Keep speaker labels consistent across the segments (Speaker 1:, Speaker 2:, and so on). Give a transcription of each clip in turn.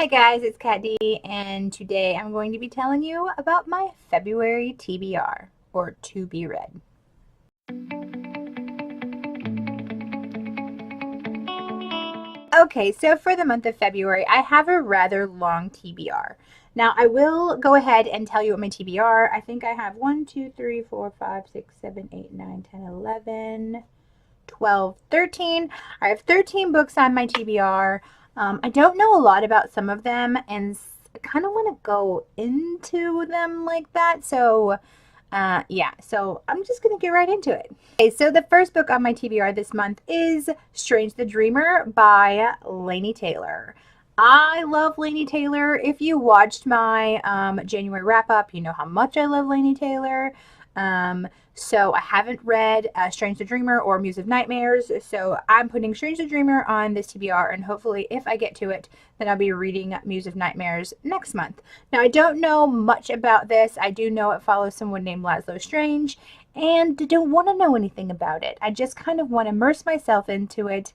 Speaker 1: Hey guys, it's Katt Dee, and today I'm going to be telling you about my February TBR, or to be read. Okay, so for the month of February, I have a rather long TBR. Now, I will go ahead and tell you what my TBR. I think I have 1, 2, 3, 4, 5, 6, 7, 8, 9, 10, 11, 12, 13. I have 13 books on my TBR. I don't know a lot about some of them, and I kind of want to go into them like that. So, yeah, so I'm just going to get right into it. Okay, so the first book on my TBR this month is Strange the Dreamer by Laini Taylor. I love Laini Taylor. If you watched my January wrap-up, you know how much I love Laini Taylor. So I haven't read Strange the Dreamer or Muse of Nightmares, so I'm putting Strange the Dreamer on this TBR, and hopefully if I get to it, then I'll be reading Muse of Nightmares next month. Now, I don't know much about this. I do know it follows someone named Laszlo Strange, and don't want to know anything about it. I just kind of want to immerse myself into it,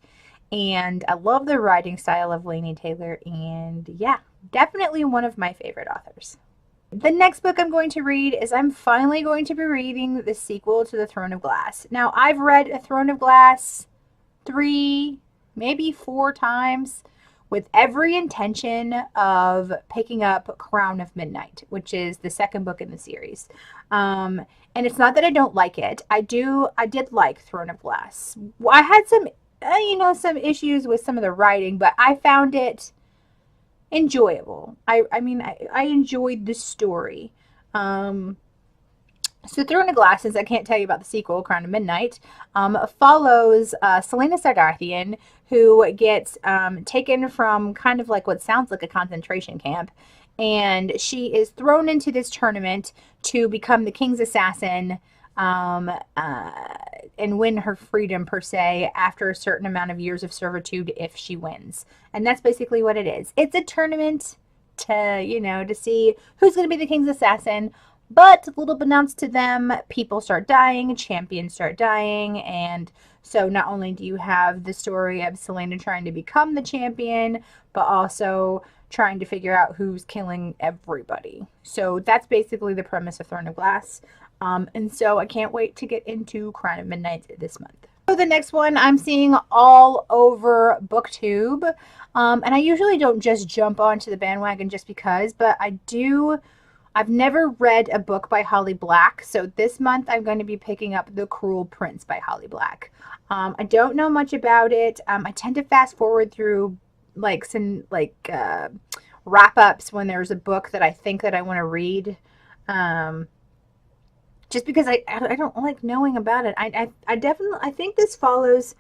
Speaker 1: and I love the writing style of Laini Taylor, and yeah, definitely one of my favorite authors. The next book I'm going to read is I'm finally going to be reading the sequel to The Throne of Glass. Now, I've read A Throne of Glass 3, maybe 4 times with every intention of picking up Acron of Midnight, which is the second book in the series. And it's not that I don't like it. I did like Throne of Glass. I had some, some issues with some of the writing, but I found it enjoyable. I enjoyed the story. So Throne of Glass, since I can't tell you about the sequel, Crown of Midnight, follows Selena Sardarthian, who gets taken from kind of like what sounds like a concentration camp, and she is thrown into this tournament to become the king's assassin, and win her freedom, per se, after a certain amount of years of servitude if she wins. And that's basically what it is. It's a tournament to see who's going to be the king's assassin. But little unbeknownst to them, people start dying, champions start dying, and so not only do you have the story of Selena trying to become the champion, but also trying to figure out who's killing everybody. So that's basically the premise of Throne of Glass. And so I can't wait to get into Crown of Midnight this month. So the next one I'm seeing all over BookTube. And I usually don't just jump onto the bandwagon just because, but I've never read a book by Holly Black. So this month I'm going to be picking up The Cruel Prince by Holly Black. I don't know much about it. I tend to fast forward through wrap-ups when there's a book that I think that I want to read. Just because I don't like knowing about it. I think this follows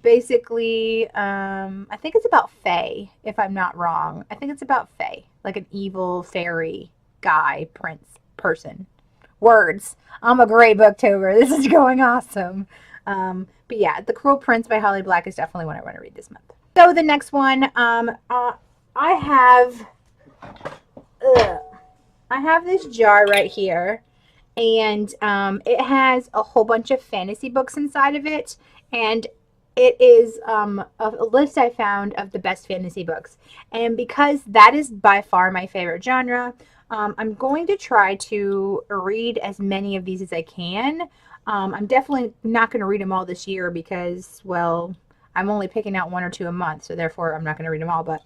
Speaker 1: basically, I think it's about Fae, if I'm not wrong. I think it's about Fae, like an evil fairy guy, prince, person. Words. I'm a great booktober. This is going awesome. But yeah, The Cruel Prince by Holly Black is definitely one I want to read this month. So the next one, I have this jar right here. And it has a whole bunch of fantasy books inside of it, and it is a list I found of the best fantasy books. And because that is by far my favorite genre, I'm going to try to read as many of these as I can. I'm definitely not going to read them all this year because, well, I'm only picking out 1 or 2 a month, so therefore I'm not going to read them all, but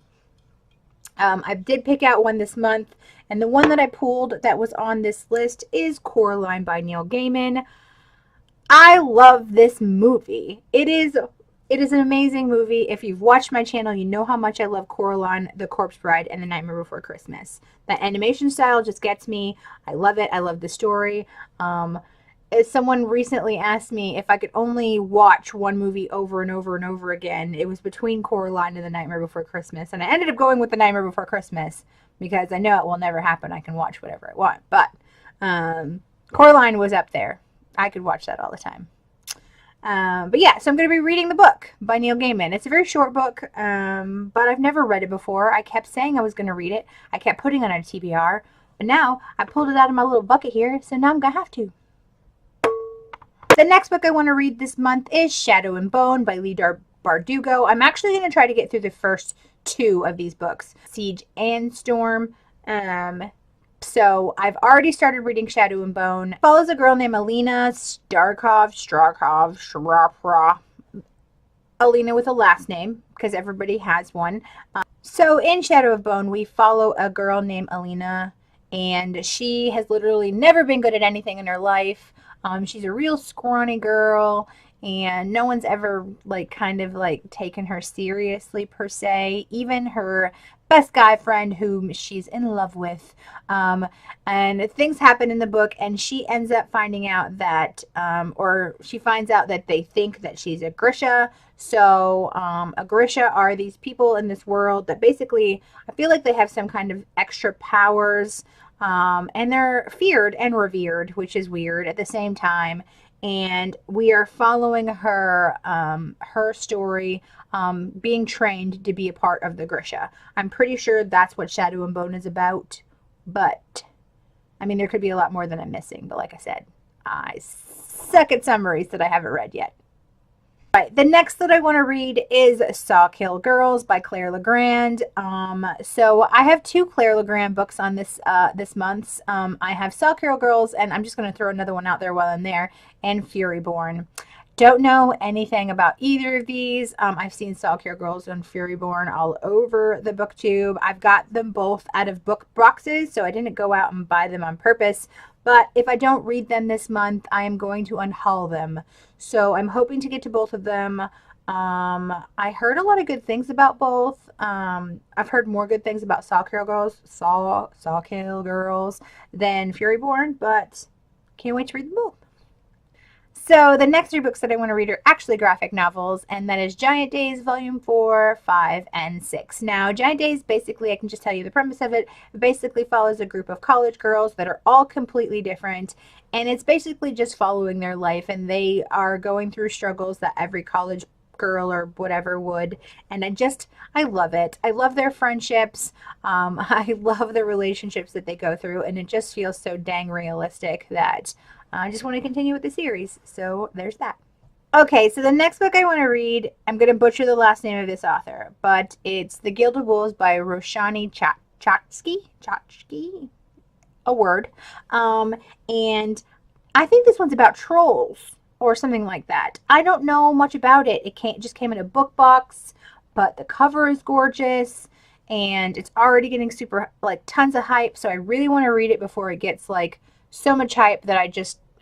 Speaker 1: I did pick out one this month, and the one that I pulled that was on this list is Coraline by Neil Gaiman. I love this movie. It is an amazing movie. If you've watched my channel, you know how much I love Coraline, The Corpse Bride, and The Nightmare Before Christmas. That animation style just gets me. I love it. I love the story. As someone recently asked me if I could only watch one movie over and over and over again, it was between Coraline and The Nightmare Before Christmas. And I ended up going with The Nightmare Before Christmas because I know it will never happen. I can watch whatever I want. But Coraline was up there. I could watch that all the time. But yeah, so I'm going to be reading the book by Neil Gaiman. It's a very short book, but I've never read it before. I kept saying I was going to read it. I kept putting it on a TBR. But now I pulled it out of my little bucket here, so now I'm going to have to. The next book I want to read this month is Shadow and Bone by Leigh Bardugo. I'm actually going to try to get through the first 2 of these books, Siege and Storm. So I've already started reading Shadow and Bone. It follows a girl named Alina Starkov, Alina with a last name, because everybody has one. So in Shadow of Bone, we follow a girl named Alina, and she has literally never been good at anything in her life. She's a real scrawny girl, and no one's ever kind of taken her seriously per se. Even her best guy friend, whom she's in love with. And things happen in the book, and she ends up finding out that, or she finds out that they think that she's a Grisha. So a Grisha are these people in this world that basically, I feel like they have some kind of extra powers. And they're feared and revered, which is weird at the same time. And we are following her, her story, being trained to be a part of the Grisha. I'm pretty sure that's what Shadow and Bone is about. But, I mean, there could be a lot more than I'm missing. But like I said, I suck at summaries that I haven't read yet. Right, the next that I want to read is Sawkill Girls by Claire Legrand. So I have 2 Claire Legrand books on this this month's. I have Sawkill Girls, and I'm just going to throw another one out there while I'm there, and Furyborn. Don't know anything about either of these. I've seen Sawkill Girls and Furyborn all over the booktube. I've got them both out of book boxes, so I didn't go out and buy them on purpose. But if I don't read them this month, I am going to unhaul them. So I'm hoping to get to both of them. I heard a lot of good things about both. I've heard more good things about Sawkill Girls than Furyborn, but can't wait to read them both. So the next 3 books that I want to read are actually graphic novels, and that is Giant Days Volume 4, 5, and 6. Now, Giant Days, basically, I can just tell you the premise of it. It basically follows a group of college girls that are all completely different, and it's basically just following their life, and they are going through struggles that every college girl or whatever would, and I love it. I love their friendships. I love the relationships that they go through, and it just feels so dang realistic that I just want to continue with the series. So there's that. Okay, so the next book I want to read, I'm going to butcher the last name of this author, but it's The Gilded Wolves by Roshani Chachki, a word. And I think this one's about trolls or something like that. I don't know much about it. It just came in a book box, but the cover is gorgeous, and it's already getting super, tons of hype. So I really want to read it before it gets so much hype that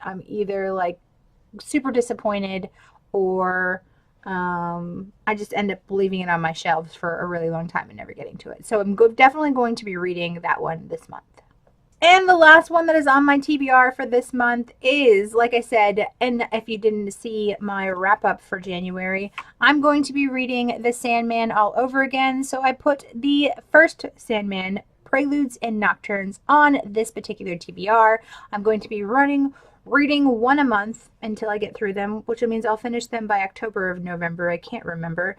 Speaker 1: I'm either super disappointed, or I just end up leaving it on my shelves for a really long time and never getting to it. So I'm definitely going to be reading that one this month. And the last one that is on my TBR for this month is, like I said, and if you didn't see my wrap up for January, I'm going to be reading The Sandman all over again. So I put the first Sandman, Preludes and Nocturnes, on this particular TBR. I'm going to be reading one a month until I get through them, which means I'll finish them by October or November. I can't remember.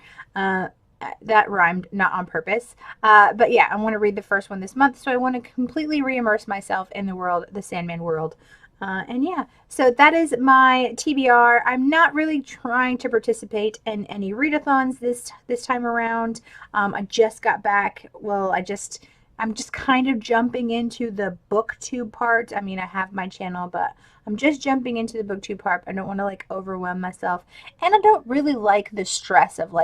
Speaker 1: That rhymed, not on purpose. But yeah, I want to read the first one this month, so I want to completely re-immerse myself in the world, the Sandman world. And yeah, so that is my TBR. I'm not really trying to participate in any readathons this time around. I just got back. Well, I'm just kind of jumping into the booktube part. I mean, I have my channel, but I'm just jumping into the booktube part. I don't want to overwhelm myself. And I don't really like the stress of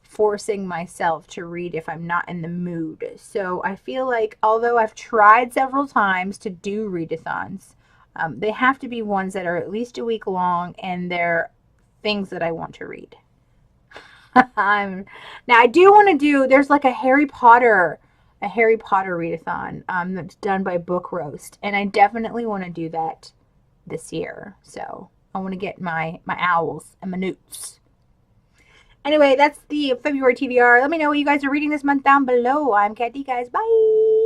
Speaker 1: forcing myself to read if I'm not in the mood. So I feel like, although I've tried several times to do readathons, they have to be ones that are at least a week long, and they're things that I want to read. Now I do want to do, there's a Harry Potter readathon that's done by Book Roast, and I definitely want to do that this year. So I want to get my owls and my newts. Anyway, that's the February TBR. Let me know what you guys are reading this month down below. I'm Katt Dee, guys. Bye!